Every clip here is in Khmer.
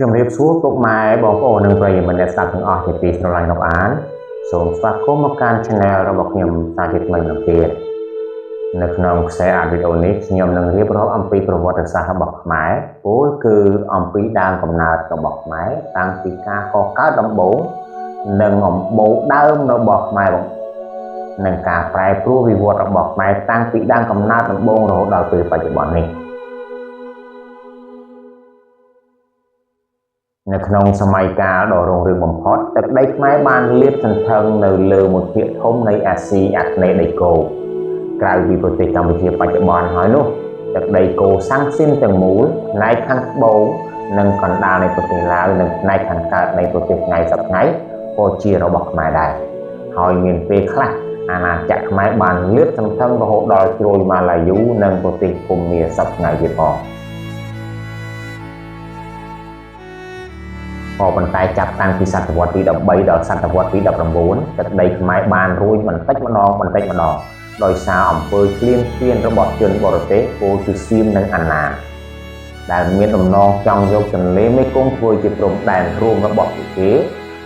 ជំរាបសួរពុកម៉ែបងប្អូននិងប្រិយមិត្តអ្នកស្ដាប់ទាំងអស់ជាទីស្រឡាញ់របស់អានសូមស្វាគមន៍មកកាន់ Channel របស់ខ្ញុំសាជាថ្មីម្ដងទៀតនៅក្នុងខ្សែវីដេអូនេះខ្ញុំនឹងរៀបរាប់អំពីប្រវត្តិសាស្ត្ររបស់ខ្មែរពោលគឺអំពីដើមកំណើតរបស់ខ្មែរតាំងពីការកកើតដំបូងនិងអំបូរដើមរបស់ខ្មែរនិងការប្រែប្រួលវិវត្តរបស់ខ្មែរតាំងពីដើមកំណើតដំបូងរហូតដល់ពេលបច្ចុប្បន្ននេះនៅក្នុងសម័យកាលដ៏រុងរឿងបំផុតទឹកដីខ្មែរបានលាតសន្ធឹងនៅលើមួយភាគធំនៃអាស៊ីអាគ្នេយ៍ដីគោកក្រៅពីប្រទេសកម្ពុជាបច្ចុប្បន្នហើយនោះទឹកដីកូសាំងស៊ីនទាំងមូលផ្នែកខាងត្បូងនិងកណ្ដាលនៃប្រទេសឡាវនិងផ្នែកខាងកើតនៃប្រទេសថ្ងៃសប្តាហ៍ក៏ជារបស់ខ្មែរដែរហើយមានពេលខ្លះអាណាចក្រខ្មែរបានលាតសន្ធឹងរហូតដល់ជ្រោយម៉ាឡាយូនិងប្រទេសភូមាសប្តាហ៍ទៀតផងក៏ប៉ុន្តែចាប់តាំងពីសតវត្សទី13ដល់សតវត្សទី19ទឹកដីខ្មែរបានរួញបន្តិចម្ដងដោយសារអំពើឃ្លានឃ្លានរបស់ជនបរទេសពោលគឺសៀមនិងអាណាដែលមានដំណងចង់យកទន្លេមេគង្គធ្វើជាព្រំដែនរួមរបស់ពួកគេ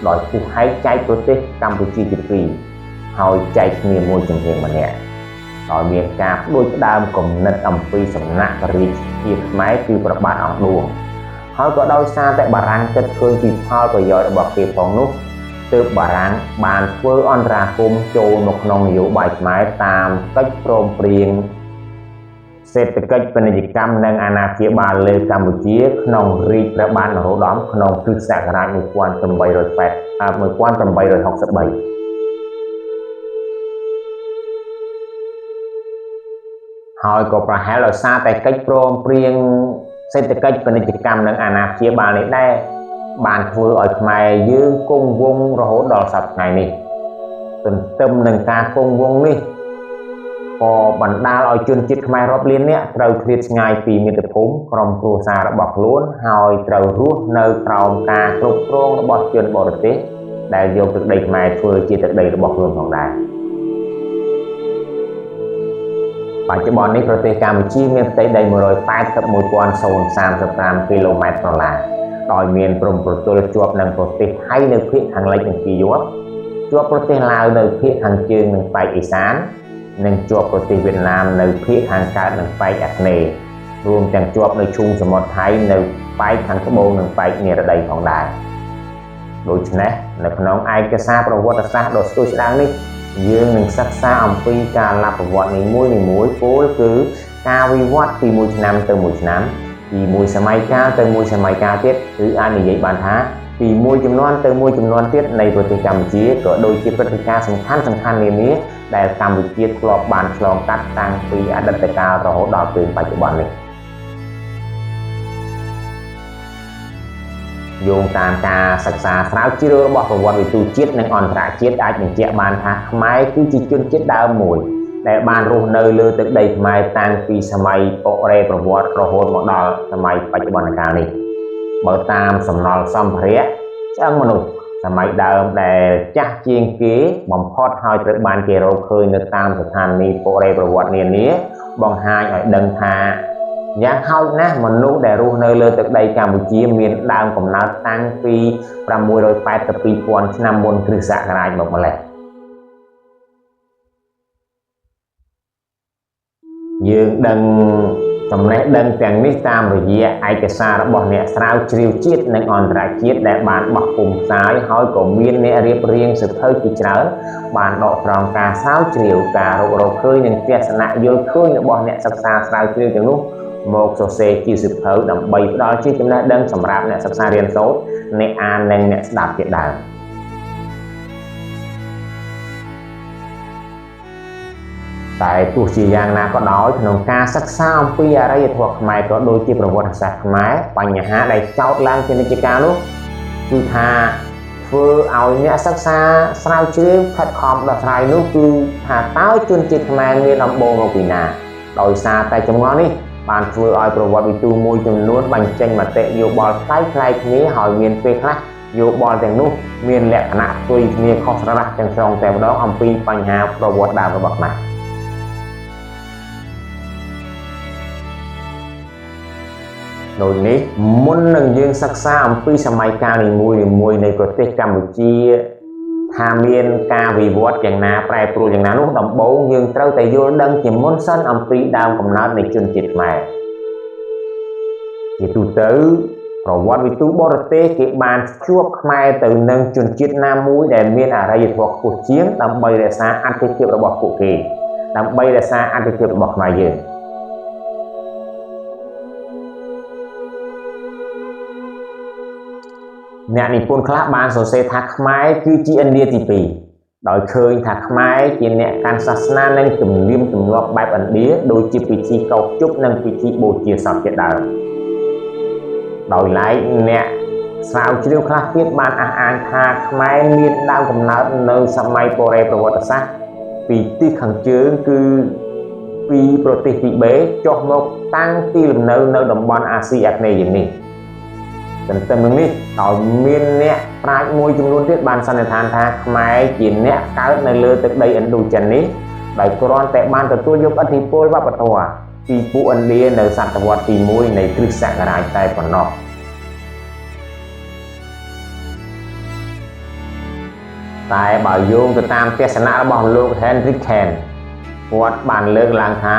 ដោយពុះហែកចែកប្រទេសកម្ពុជាជាពីរហើយចែកគ្នាមួយជំនាញម្នាក់ដោយមានការផ្ដួចផ្ដើមគំនិតអំពីសំណាក់រាជជាតិខ្មែរគឺព្រះបាទអង្គឌួងហើយក៏ដោយសារតែបារាំងគិតឃើញពីផលប្រយោជន៍របស់គេផងនោះទើបបារាំងបានធ្វើអន្តរាគមន៍ចូលមកក្នុងនយោបាយខ្មែរតាមកិច្ចព្រមព្រៀងសេដ្ឋកិច្ចពាណិជ្ជកម្មនិងអាណាព្យាបាលលើកម្ពុជាក្នុងរាជព្រះបាទនរោត្តមក្នុងគ្រិស្តសករាជ1863ហើយក៏ប្រហែលដោយសារតែកិច្ចព្រមព្រៀងសេដ្ឋកិច្ចពាណិជ្ជកម្មនិងអាណាព្យាបាលនេះដែរបានធ្វើឲ្យខ្មែរយើងគង់វង្សរហូតដល់សប្តាហ៍នេះទន្ទឹមនឹងការគង់វង្សនេះក៏បណ្ដាលឲ្យជនជាតិខ្មែររាប់លាននាក់ត្រូវឃ្លាតឆ្ងាយពីមាតុភូមិក្រុមគ្រួសាររបស់ខ្លួនហើយត្រូវរស់នៅក្រោមការគ្រប់គ្រងរបស់ជនបរទេសដែលយកទឹកដីខ្មែរធ្វើជាទឹកដីរបស់ខ្លួនផងដែរបច្ចុប្បន្ននេះប្រទេសកម្ពុជាមានផ្ទៃដី 181,035 គីឡូម៉ែត្រក្រឡាដោយមានព្រំប្រទល់ជាប់នឹងប្រទេសថៃនៅភាគខាងលិចនិងពីយប់ជាប់ប្រទេសឡាវនៅភាគខាងជើងនិងប៉ែកឦសាននិងជាប់ប្រទេសវៀតណាមនៅភាគខាងកើតនិងប៉ែកអាគ្នេយ៍រួមទាំងជាប់នៅឈូងសមុទ្រថៃនៅប៉ែកខាងត្បូងនិងប៉ែកនិរតីផងដែរដូច្នេះនៅក្នុងឯកសារប្រវត្តិសាស្ត្រដ៏ស្ដួយស្ដាងនេះយើងនឹងសិក្សាអំពីការលັບប្រវត្តិនីមួយពោលគឺការវិវត្តពីមួយឆ្នាំទៅមួយឆ្នាំពីមួយសម័យកាលទៅមួយសម័យកាលទៀតឬអាចនិយាយបានថាពីមួយជំនាន់ទៅមួយជំនាន់ទៀតនៃប្រទេសកម្ពុជាក៏ដូចជាព្រឹត្តិការណ៍សំខាន់នានាដែលកម្ពុជាធ្លាប់បានឆ្លងកាត់តាំងពីអតីតកាលរហូតដល់ពេលបច្ចុប្បន្ននេះយោងតាមការសិក្សាស្រាវជ្រាវរបស់ប្រវត្តិវិទូជាតិនិងអន្តរជាតិអាចបញ្ជាក់បានថាខ្មែរគឺជាជនជាតិដើមមួយដែលបានរស់នៅលើទឹកដីខ្មែរតាំងពីសម័យបុរេប្រវត្តិរហូតមកដល់សម័យបច្ចុប្បន្នកាលនេះបើតាមសំណល់សម្ភារៈឆ្អឹងមនុស្សសម័យដើមដែលចាស់ជាងគេបំផុតហើយត្រូវបានគេរកឃើញនៅតាមស្ថានីយ៍បុរេប្រវត្តិនានាបង្ហាញឲ្យដឹងថាយ៉ាងហោចណាស់មនុស្សដែលរស់នៅលើទឹកដីកម្ពុជាមានដើមកំណើតតាំងពី682,000 ឆ្នាំមុនគ្រិស្តសករាជមកម្ល៉េះយើងដឹងចំណេះដឹងទាំងនេះតាមរយៈឯកសាររបស់អ្នកស្រាវជ្រាវជាតិនិងអន្តរជាតិដែលបានបោះពុម្ពផ្សាយហើយក៏មានអ្នករៀបរៀងសៀវភៅជាច្រើនបានដកស្រង់ការស្រាវជ្រាវការរកឃើញនិងទស្សនៈយល់ឃើញរបស់អ្នកសិក្សាស្រាវជ្រាវទាំងនោះមកសរសេរជាសៀវភៅដើម្បីផ្ដល់ជាចំណេះដឹងសម្រាប់អ្នកសិក្សារៀនសូត្រអ្នកអាននិងអ្នកស្ដាប់ជាដើមតែទោះជាយ៉ាងណាក៏ដោយក្នុងការសិក្សាអំពីអរិយធម៌ខ្មែរក៏ដូចជាប្រវត្តិសាស្ត្រខ្មែរបញ្ហាដែលចោទឡើងជានិច្ចកាលនោះគឺថាធ្វើឲ្យអ្នកសិក្សាស្រាវជ្រាវខិតខំដោះស្រាយនោះគឺថាតើជនជាតិខ្មែរមានដំបូងមកពីណាដោយសារតែចម្ងល់នេះបានធ្វើឲ្យប្រវត្តិវិទូមួយចំនួនបញ្ចេញមតិយោបល់ផ្សេងៗគ្នាហើយមានពេលខ្លះយោបល់ទាំងនោះមានលក្ខណៈផ្ទុយគ្នាខុសស្រឡះទាំងស្រុងតែម្ដងអំពីបញ្ហាប្រវត្តិដើមរបស់ខ្មែរទ ដោយនេះមុននឹងយើងសិក្សាអំពីសម័យកាលនីមួយៗនៃប្រទេសកម្ពុជាថាមានការវិវត្តយ៉ាងណាប្រែប្រួលយ៉ាងណានោះដំបូងយើងត្រូវតែយល់ដឹងជាមុនសិនអំពីដើមកំណើតនៃជនជាតិខ្មែរជាទូទៅប្រវត្តិវិទូបរទេសគេបានជួបខ្មែរទៅនឹងជនជាតិណាមួយដែលមានអរិយធម៌ខ្ពស់ជាងដើម្បីរក្សាអធិភាពរបស់ពួកគេដើម្បីរក្សាអធិភាពរបស់ខ្មែរយើងអ្នកនិពន្ធខ្លះបានសរសេរថាខ្មែរគឺជាឥណ្ឌាទី2ដោយឃើញថាខ្មែរជាអ្នកកាន់សាសនានិងទំនៀមទម្លាប់បែបឥណ្ឌាដូចជាពិធីកោសជប់និងពិធីបូជាសពជាដើមដោយឡែកអ្នកស្រាវជ្រាវខ្លះទៀតបានអះអាងថាខ្មែរមានដើមកំណើតនៅសម័យបុរេប្រវត្តិសាស្ត្រពីទិសខាងជើងគឺពីប្រទេសទីបេចុះមកតាំងទីលំនៅនៅតំបន់អាស៊ីអាគ្នេយ៍នេះទន្ទឹមនឹងនេះដោយមានអ្នកប្រាជ្ញមួយចំនួនទៀតបានសន្និដ្ឋានថាខ្មែរជាអ្នកកើតនៅលើទឹកដីឥណ្ឌូចិននេះដោយគ្រាន់តែបានទទួលយកឥទ្ធិពលវប្បធម៌ពីពួកឥណ្ឌានៅសតវត្សទី1នៃគ្រិស្តសករាជតែប៉ុណ្ណោះតែបើយោងទៅតាមទស្សនៈរបស់លោក Henry Kent គាត់បានលើកឡើងថា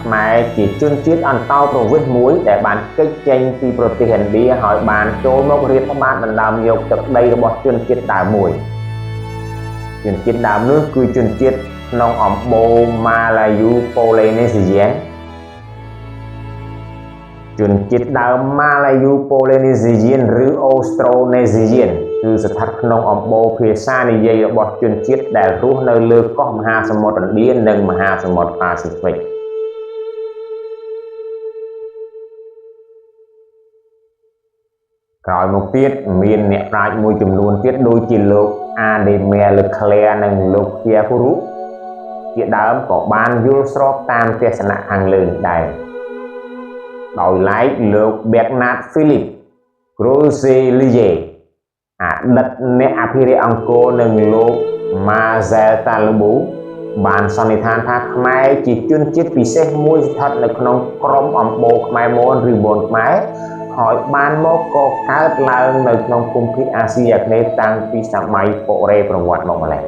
ខ្មែរជាជនជាតិអន្តោប្រវេសន៍មួយដែលបានគេចចេញពីប្រទេសឥណ្ឌាហើយបានចូលមករាតត្បាតដណ្ដើមយកទឹកដីរបស់ជនជាតិដើមមួយជនជាតិដើមនោះគឺជនជាតិក្នុងអំបូរម៉ាឡាយូប៉ូឡេនេស៊ីយ៉ែនជនជាតិដើមម៉ាឡាយូប៉ូឡេនេស៊ីយ៉ែនឬអូស្ត្រូនេស៊ីយ៉ែនគឺស្ថិតក្នុងអំបូរភាសានិយាយរបស់ជនជាតិដែលរស់នៅលើកោះមហាសមុទ្រឥណ្ឌានិងមហាសមុទ្រប៉ាស៊ីហ្វិកក្រោយមកទៀតមានអ្នកប្រាជ្ញមួយចំនួនទៀតដូចជាលោកអាដេមែលក្លែនិងលោកភៀគូរូជាដើមក៏បានយល់ស្របតាមទស្សនៈខាងលើនេះដែរដោយឡែកលោក Bernard Philippe Groseilliers អតីតអ្នកអភិរក្សអង្គរនិងលោក Marcel Talbot បានសន្និដ្ឋានថាខ្មែរជាជនជាតិពិសេសមួយស្ថិតនៅក្នុងក្រុមអំបូរខ្មែរមនឬមនខ្មែរហើយបានមកក៏កើតឡើងនៅក្នុងភូមិភាគអាស៊ីអាគ្នេយ៍តាំងពីសម័យបុរេប្រវត្តិមកម្ល៉េះ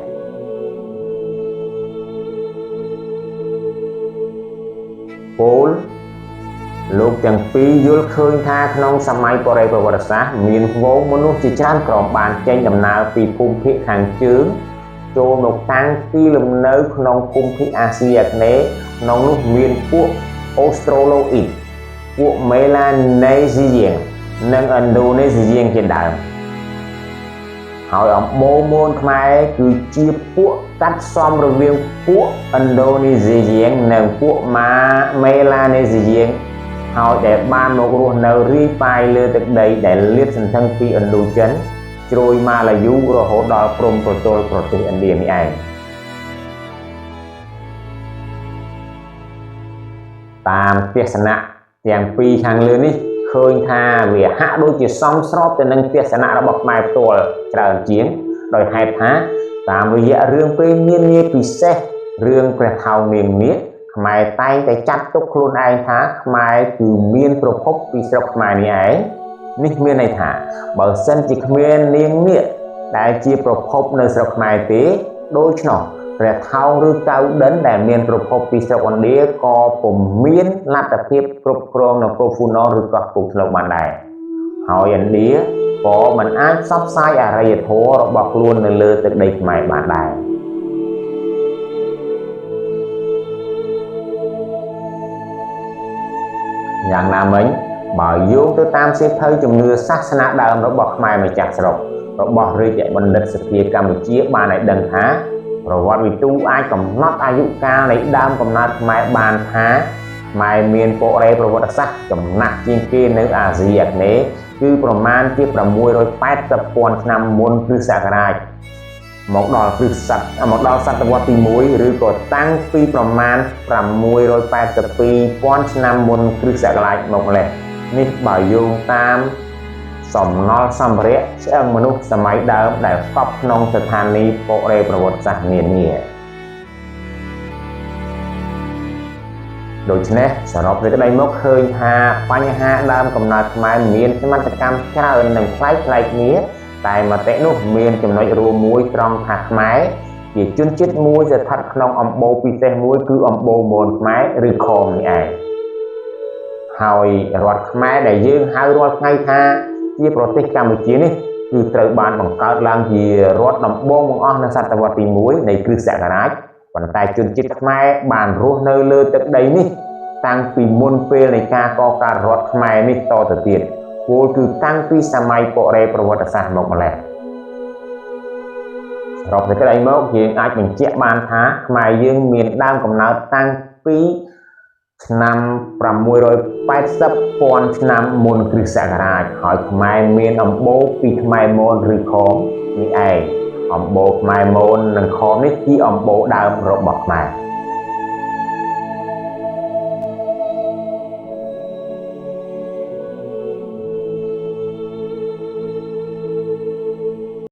ពោលលោកទាំងពីរយល់ឃើញថាក្នុងសម័យបុរេប្រវត្តិសាស្ត្រមានវងមនុស្សជាច្រើនក្រុមបានចេញដំណើរពីភូមិភាគខាងជើងចូលមកតាំងទីលំនៅក្នុងភូមិភាគអាស៊ីអាគ្នេយ៍ក្នុងនោះមានពួកអូស្ត្រូឡូអ៊ីតពួកមេឡានេស៊ីយ៉ែននិងឥណ្ឌូនេស៊ីយ៉ែនជាដើមហើយអំបូរមូនខ្មែរគឺជាពួកកាត់សមរវាងពួកឥណ្ឌូនេស៊ីយ៉ែននិងពួកមេឡានេស៊ីយ៉ែនហើយដែលបានមករស់នៅរាយប៉ាយលើទឹកដីដែលលាតសន្ធឹងពីឥណ្ឌូចិនជ្រោយម៉ាឡាយូរហូតដល់ព្រំប្រទល់ប្រទេសឥណ្ឌានេះឯងតាមទស្សនៈទាំងពីរខាងលើនេះឃើញថាវាហាក់ដូចជាសមស្របទៅនឹងទស្សនៈរបស់ខ្មែរផ្ទាល់ច្រើនជាងដោយហេតុថាតាមរយៈរឿងព្រេងនានាពិសេសរឿងព្រះថោងនាងនាគខ្មែរតែងតែចាត់ទុកខ្លួនឯងថាខ្មែរគឺមានប្រភពពីស្រុកខ្មែរនេះឯងនេះមានន័យថាបើសិនជាគ្មាននាងនាគដែលជាប្រភពនៅស្រុកខ្មែរទេដូច្នោះព្រះថោងឬកៅដិនដែលមានប្រភពពីស្រុកឥណ្ឌាក៏ពុំមានលទ្ធភាពគ្រប់គ្រងនគរហ្វូណនឬកោះគោកធ្លុកបានដែរហើយឥណ្ឌាក៏មិនអាចផ្សព្វផ្សាយអរិយធម៌របស់ខ្លួននៅលើទឹកដីខ្មែរបានដែរយ៉ាងណាមិញបើយោងទៅតាមសៀវភៅជំនឿសាសនាដើមរបស់ខ្មែរម្ចាស់ស្រុករបស់រាជបណ្ឌិតសភាកម្ពុជាបានឲ្យដឹងថាប្រវត្តិវិទូអាចកំណត់អាយុកាលនៃដើមកំណើតខ្មែរបានថាខ្មែរមានបុរេប្រវត្តិសាស្ត្រចំណាស់ជាងគេនៅអាស៊ីអាគ្នេយ៍គឺប្រមាណជា680,000ឆ្នាំមុនគ្រិស្តសករាជមកដល់សតវត្សទី1ឬក៏តាំងពីប្រមាណ682,000ឆ្នាំមុនគ្រិស្តសករាជមកម្លេះនេះបើយោងតាមសំណល់សម្ភារៈឆ្អឹងមនុស្សសម័យដើមដែលកប់ក្នុងស្ថានីយ៍បុរេប្រវត្តិសាស្ត្រនានា ដូច្នេះសរុបសេចក្តីមកឃើញថាបញ្ហាដើមកំណើតខ្មែរមានសមត្ថកម្មច្រើននិងផ្លែកគ្នាតែមតិនោះមានចំណុចរួមមួយត្រង់ថាខ្មែរជាជនជាតិមួយស្ថិតក្នុងអំបូរពិសេសមួយគឺអំបូរមនខ្មែរឬខមនេះឯងហើយរដ្ឋខ្មែរដែលយើងហៅរាល់ថ្ងៃថាជាប្រទេសកម្ពុជានេះគឺត្រូវបានបង្កើតឡើងជារដ្ឋដំបូងបង្អស់នៅសតវត្សទី1នៃគ្រិស្តសករាជប៉ុន្តែជនជាតិខ្មែរបានរស់នៅលើទឹកដីនេះតាំងពីមុនពេលនៃការកកើតរដ្ឋខ្មែរនេះតទៅទៀតពោលគឺតាំងពីសម័យបុរេប្រវត្តិសាស្ត្រមកម្ល៉េះសរុបសេចក្តីមកយើងអាចបញ្ជាក់បានថាខ្មែរយើងមានដើមកំណើតតាំងពីឆ្នាំ680ពាន់ឆ្នាំមុនគ្រិស្តសករាជហើយខ្មែរមានអំបូរពីខ្មែរមនឬខមនេះឯងអំបូរខ្មែរមននិងខមនេះជាអំបូរដើមរបស់ខ្មែរ